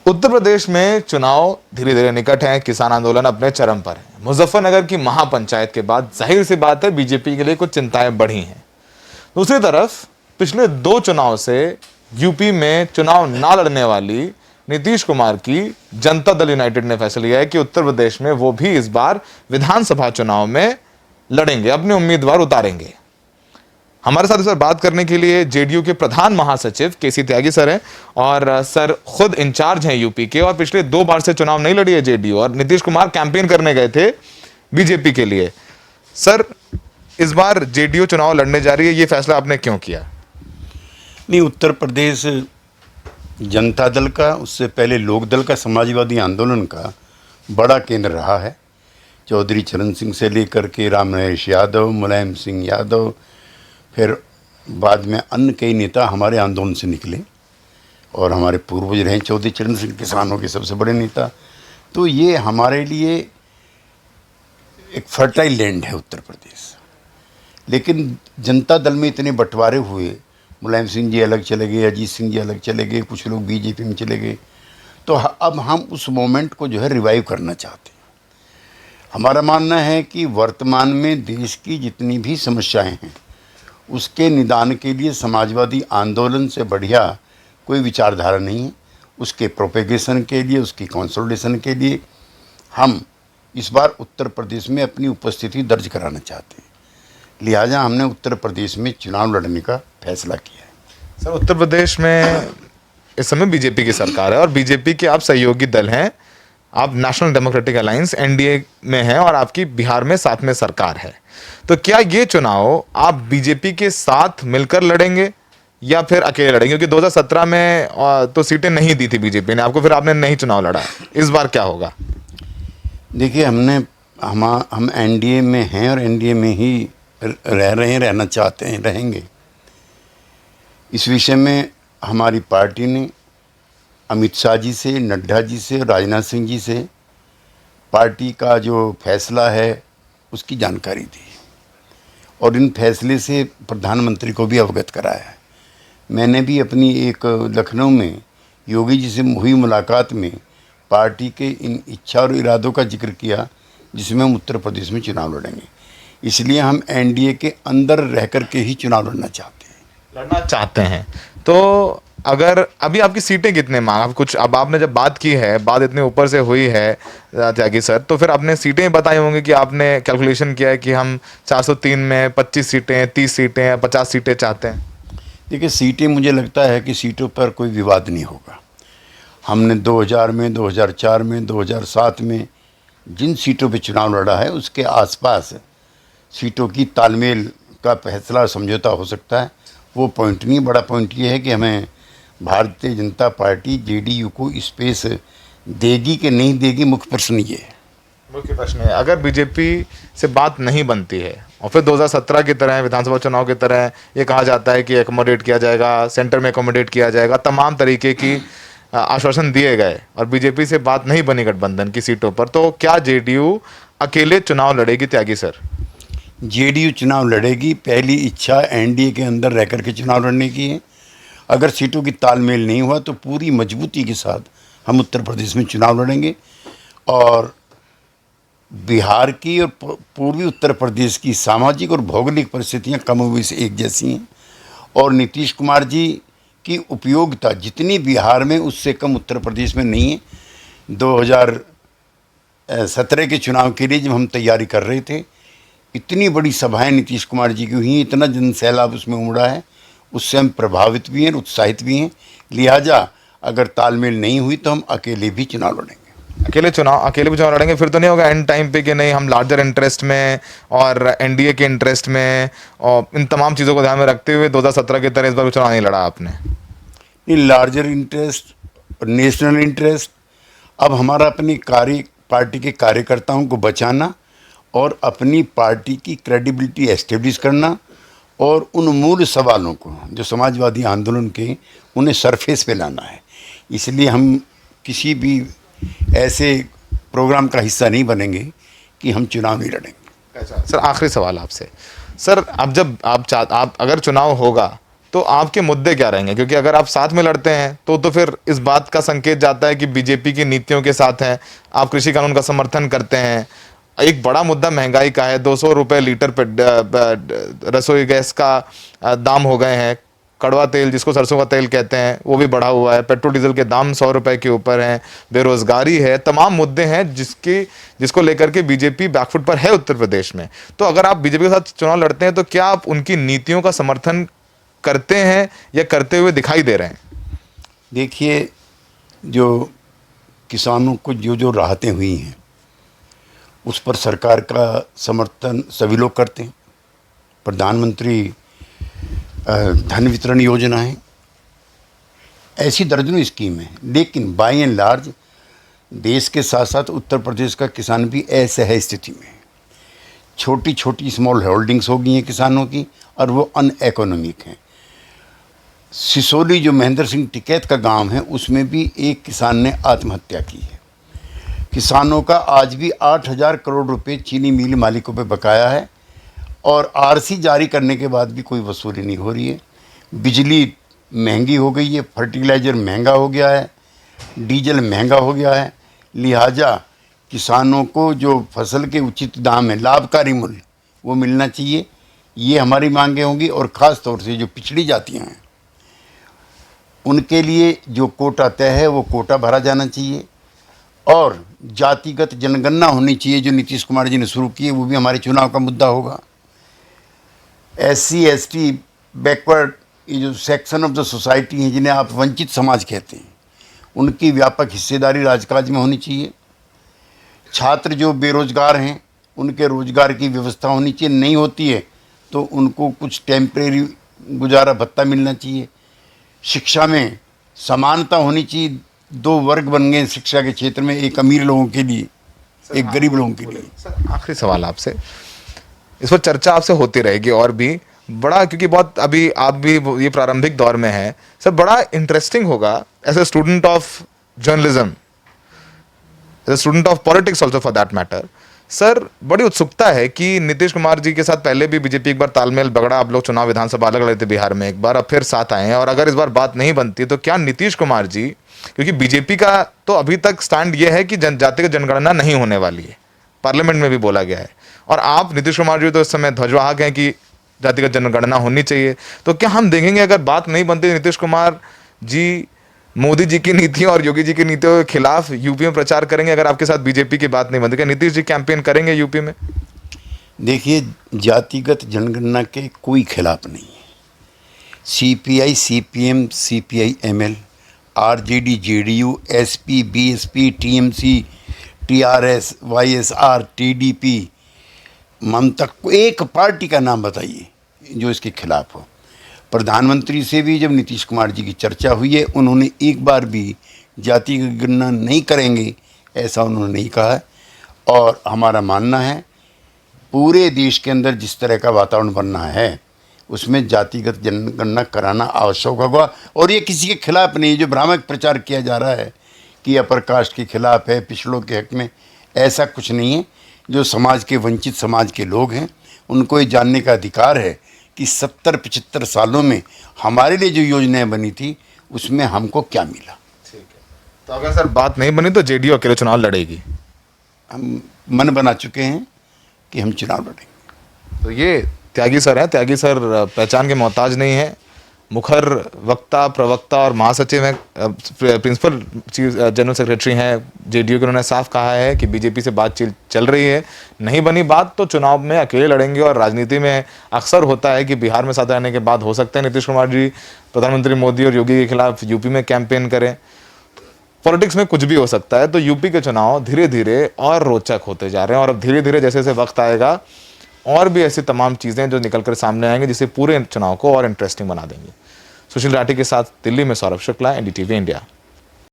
उत्तर प्रदेश में चुनाव धीरे धीरे निकट हैं, किसान आंदोलन अपने चरम पर है। मुजफ्फरनगर की महापंचायत के बाद जाहिर सी बात है बीजेपी के लिए कुछ चिंताएं बढ़ी हैं। दूसरी तरफ पिछले 2 चुनाव से यूपी में चुनाव ना लड़ने वाली नीतीश कुमार की जनता दल यूनाइटेड ने फैसला लिया है कि उत्तर प्रदेश में वो भी इस बार विधानसभा चुनाव में लड़ेंगे, अपने उम्मीदवार उतारेंगे। हमारे साथ इस पर बात करने के लिए जेडीयू के प्रधान महासचिव केसी त्यागी सर हैं, और सर खुद इंचार्ज हैं यूपी के, और पिछले 2 बार से चुनाव नहीं लड़ी है जेडीयू, और नीतीश कुमार कैंपेन करने गए थे बीजेपी के लिए। सर, इस बार जेडीयू चुनाव लड़ने जा रही है, ये फैसला आपने क्यों किया? नहीं, उत्तर प्रदेश जनता दल का, उससे पहले लोक दल का, समाजवादी आंदोलन का बड़ा केंद्र रहा है। चौधरी चरण सिंह से लेकर के राम नरेश यादव, मुलायम सिंह यादव, फिर बाद में अन्य कई नेता हमारे आंदोलन से निकले, और हमारे पूर्वज रहे चौधरी चरण सिंह, किसानों के सबसे बड़े नेता। तो ये हमारे लिए एक फर्टाइल लैंड है उत्तर प्रदेश। लेकिन जनता दल में इतने बंटवारे हुए, मुलायम सिंह जी अलग चले गए, अजीत सिंह जी अलग चले गए, कुछ लोग बीजेपी में चले गए। तो अब हम उस मोमेंट को जो है रिवाइव करना चाहते हैं। हमारा मानना है कि वर्तमान में देश की जितनी भी समस्याएं हैं उसके निदान के लिए समाजवादी आंदोलन से बढ़िया कोई विचारधारा नहीं है। उसके प्रोपेगेशन के लिए, उसकी कंसोलिडेशन के लिए हम इस बार उत्तर प्रदेश में अपनी उपस्थिति दर्ज कराना चाहते हैं। लिहाजा हमने उत्तर प्रदेश में चुनाव लड़ने का फैसला किया है। सर, उत्तर प्रदेश में इस समय बीजेपी की सरकार है और बीजेपी के आप सहयोगी दल हैं। आप नेशनल डेमोक्रेटिक अलायंस एनडीए में हैं और आपकी बिहार में साथ में सरकार है। तो क्या ये चुनाव आप बीजेपी के साथ मिलकर लड़ेंगे या फिर अकेले लड़ेंगे? क्योंकि 2017 में तो सीटें नहीं दी थी बीजेपी ने आपको, फिर आपने नहीं चुनाव लड़ा। इस बार क्या होगा? देखिए, हम एनडीए में हैं और एनडीए में ही रह रहे हैं, रहना चाहते हैं, रहेंगे। इस विषय में हमारी पार्टी ने अमित शाह जी से, नड्डा जी से, राजनाथ सिंह जी से पार्टी का जो फैसला है उसकी जानकारी दी, और इन फैसले से प्रधानमंत्री को भी अवगत कराया है। मैंने भी अपनी एक लखनऊ में योगी जी से हुई मुलाकात में पार्टी के इन इच्छा और इरादों का जिक्र किया, जिसमें हम उत्तर प्रदेश में चुनाव लड़ेंगे। इसलिए हम एनडीए के अंदर रह कर के ही चुनाव लड़ना चाहते हैं। तो अगर अभी आपकी सीटें कितने मांग कुछ, अब आपने जब बात की है, बात इतने ऊपर से हुई है त्यागी सर, तो फिर आपने सीटें बताई होंगी कि आपने कैलकुलेशन किया है कि हम 403 में 25 सीटें, 30 सीटें, 50 सीटें चाहते हैं। देखिए, सीटें, मुझे लगता है कि सीटों पर कोई विवाद नहीं होगा। हमने 2000 में, 2004 में, 2007 में जिन सीटों पर चुनाव लड़ा है उसके आसपास सीटों की तालमेल का फैसला, समझौता हो सकता है। वो पॉइंट नहीं, बड़ा पॉइंट ये है कि हमें भारतीय जनता पार्टी जेडीयू को स्पेस देगी कि नहीं देगी, मुख्य प्रश्न ये है। मुख्य प्रश्न है, अगर बीजेपी से बात नहीं बनती है और फिर 2017 की तरह विधानसभा चुनाव की तरह ये कहा जाता है कि एकोमोडेट किया जाएगा, सेंटर में एकोमोडेट किया जाएगा, तमाम तरीके की आश्वासन दिए गए और बीजेपी से बात नहीं बनी गठबंधन की सीटों पर, तो क्या जेडीयू अकेले चुनाव लड़ेगी त्यागी सर? जेडीयू चुनाव लड़ेगी। पहली इच्छा एनडीए के अंदर रह कर के चुनाव लड़ने की है। अगर सीटों की तालमेल नहीं हुआ तो पूरी मजबूती के साथ हम उत्तर प्रदेश में चुनाव लड़ेंगे, और बिहार की और पूर्वी उत्तर प्रदेश की सामाजिक और भौगोलिक परिस्थितियां कमोबेश एक जैसी हैं, और नीतीश कुमार जी की उपयोगिता जितनी बिहार में उससे कम उत्तर प्रदेश में नहीं है। 2017 के चुनाव के लिए जब हम तैयारी कर रहे थे, इतनी बड़ी सभाएं नीतीश कुमार जी की हुई, इतना जन सैलाब उसमें उमड़ा है, उससे हम प्रभावित भी हैं, उत्साहित भी हैं। लिहाजा अगर तालमेल नहीं हुई तो हम अकेले भी चुनाव लड़ेंगे। अकेले भी चुनाव लड़ेंगे। फिर तो नहीं होगा एंड टाइम पे कि नहीं हम लार्जर इंटरेस्ट में और एनडीए के इंटरेस्ट में और इन तमाम चीज़ों को ध्यान में रखते हुए 2017 की तरह इस बार भी चुनाव नहीं लड़ा आपने? नहीं, लार्जर इंटरेस्ट और नेशनल इंटरेस्ट, अब हमारा अपनी पार्टी के कार्यकर्ताओं को बचाना और अपनी पार्टी की क्रेडिबिलिटी एस्टेब्लिश करना, और उन मूल सवालों को जो समाजवादी आंदोलन के, उन्हें सरफेस पे लाना है। इसलिए हम किसी भी ऐसे प्रोग्राम का हिस्सा नहीं बनेंगे कि हम चुनाव नहीं लड़ेंगे। सर, आखिरी सवाल आपसे। सर, अब जब आप अगर चुनाव होगा तो आपके मुद्दे क्या रहेंगे? क्योंकि अगर आप साथ में लड़ते हैं तो फिर इस बात का संकेत जाता है कि बीजेपी की नीतियों के साथ हैं, आप कृषि कानून का समर्थन करते हैं। एक बड़ा मुद्दा महंगाई का है, 200 रुपये लीटर पे रसोई गैस का दाम हो गए हैं। कड़वा तेल, जिसको सरसों का तेल कहते हैं, वो भी बढ़ा हुआ है। पेट्रोल डीजल के दाम 100 रुपए के ऊपर हैं। बेरोजगारी है। तमाम मुद्दे हैं जिसको लेकर के बीजेपी बैकफुट पर है उत्तर प्रदेश में। तो अगर आप बीजेपी के साथ चुनाव लड़ते हैं तो क्या आप उनकी नीतियों का समर्थन करते हैं या करते हुए दिखाई दे रहे हैं? देखिए, जो किसानों को जो राहतें हुई हैं उस पर सरकार का समर्थन सभी लोग करते हैं। प्रधानमंत्री धन वितरण योजना है, ऐसी दर्जनों स्कीम है। लेकिन बाय एंड लार्ज देश के साथ साथ उत्तर प्रदेश का किसान भी असहाय स्थिति में है। छोटी छोटी स्मॉल होल्डिंग्स हो गई हैं किसानों की और वो अनइकोनॉमिक हैं। सिसोली जो महेंद्र सिंह टिकैत का गांव है, उसमें भी एक किसान ने आत्महत्या की है। किसानों का आज भी 8,000 करोड़ रुपए चीनी मिल मालिकों पे बकाया है और आरसी जारी करने के बाद भी कोई वसूली नहीं हो रही है। बिजली महंगी हो गई है, फर्टिलाइज़र महंगा हो गया है, डीजल महंगा हो गया है। लिहाजा किसानों को जो फसल के उचित दाम है, लाभकारी मूल्य, वो मिलना चाहिए। ये हमारी मांगें होंगी। और ख़ास तौर से जो पिछड़ी जातियाँ हैं उनके लिए जो कोटा तय है वो कोटा भरा जाना चाहिए और जातिगत जनगणना होनी चाहिए जो नीतीश कुमार जी ने शुरू की है, वो भी हमारे चुनाव का मुद्दा होगा। SC ST बैकवर्ड, ये जो सेक्शन ऑफ द सोसाइटी हैं जिन्हें आप वंचित समाज कहते हैं, उनकी व्यापक हिस्सेदारी राजकाज में होनी चाहिए। छात्र जो बेरोजगार हैं उनके रोजगार की व्यवस्था होनी चाहिए, नहीं होती है तो उनको कुछ टेम्परेरी गुजारा भत्ता मिलना चाहिए। शिक्षा में समानता होनी चाहिए। 2 वर्ग बन गए शिक्षा के क्षेत्र में, एक अमीर लोगों के लिए, एक गरीब लोगों के लिए। सर, आखिरी सवाल आपसे, इस पर चर्चा आपसे होती रहेगी और भी बड़ा, क्योंकि बहुत अभी आप भी ये प्रारंभिक दौर में हैं सर, बड़ा इंटरेस्टिंग होगा as a student of journalism, as a student of politics also for that matter. Sir, बड़ी उत्सुकता है कि नीतीश कुमार जी के साथ पहले भी बीजेपी एक बार तालमेल बिगड़ा, आप लोग चुनाव विधानसभा अलग लड़े थे बिहार में एक बार, अब फिर साथ आए हैं, और अगर इस बार बात नहीं बनती तो क्या नीतीश कुमार जी, क्योंकि बीजेपी का तो अभी तक स्टैंड ये है कि जातिगत जनगणना नहीं होने वाली है, पार्लियामेंट में भी बोला गया है, और आप नीतीश कुमार जी तो इस समय ध्वजवाहक हैं कि जातिगत जनगणना होनी चाहिए, तो क्या हम देखेंगे अगर बात नहीं बनती नीतीश कुमार जी मोदी जी की नीतियों और योगी जी की नीतियों के खिलाफ यूपी में प्रचार करेंगे? अगर आपके साथ बीजेपी की बात नहीं बनती, क्या नीतीश जी कैंपेन करेंगे यूपी में? देखिए, जातिगत जनगणना के कोई खिलाफ नहीं है। CPI CPM CPI ML RJD JDU SP BSP TMC TRS YSR TDP ममता, एक पार्टी का नाम बताइए जो इसके खिलाफ हो। प्रधानमंत्री से भी जब नीतीश कुमार जी की चर्चा हुई है, उन्होंने एक बार भी जाति की गणना नहीं करेंगे ऐसा उन्होंने नहीं कहा है। और हमारा मानना है पूरे देश के अंदर जिस तरह का वातावरण बनना है उसमें जातिगत जनगणना कराना आवश्यक होगा। और ये किसी के खिलाफ नहीं, जो भ्रामक प्रचार किया जा रहा है कि अपर कास्ट के खिलाफ है, पिछड़ों के हक में, ऐसा कुछ नहीं है। जो समाज के वंचित समाज के लोग हैं उनको ये जानने का अधिकार है कि 70-75 सालों में हमारे लिए जो योजनाएं बनी थी उसमें हमको क्या मिला। ठीक है, तो अगर सर बात नहीं बनी तो जेडीयू अकेले चुनाव लड़ेगी? हम मन बना चुके हैं कि हम चुनाव लड़ेंगे। तो ये त्यागी सर हैं, त्यागी सर पहचान के मोहताज नहीं है, मुखर वक्ता, प्रवक्ता और महासचिव हैं, प्रिंसिपल जनरल सेक्रेटरी हैं जेडीयू के। उन्होंने साफ कहा है कि बीजेपी से बातचीत चल रही है, नहीं बनी बात तो चुनाव में अकेले लड़ेंगे। और राजनीति में अक्सर होता है कि बिहार में साथ रहने के बाद हो सकता है नीतीश कुमार जी प्रधानमंत्री मोदी और योगी के खिलाफ यूपी में कैंपेन करें। पॉलिटिक्स में कुछ भी हो सकता है। तो यूपी के चुनाव धीरे धीरे और रोचक होते जा रहे हैं और अब धीरे धीरे जैसे जैसे वक्त आएगा और भी ऐसी तमाम चीज़ें जो निकल कर सामने आएंगे जिससे पूरे चुनाव को और इंटरेस्टिंग बना देंगे। सुशील राठी के साथ दिल्ली में सौरभ शुक्ला, NDTV इंडिया।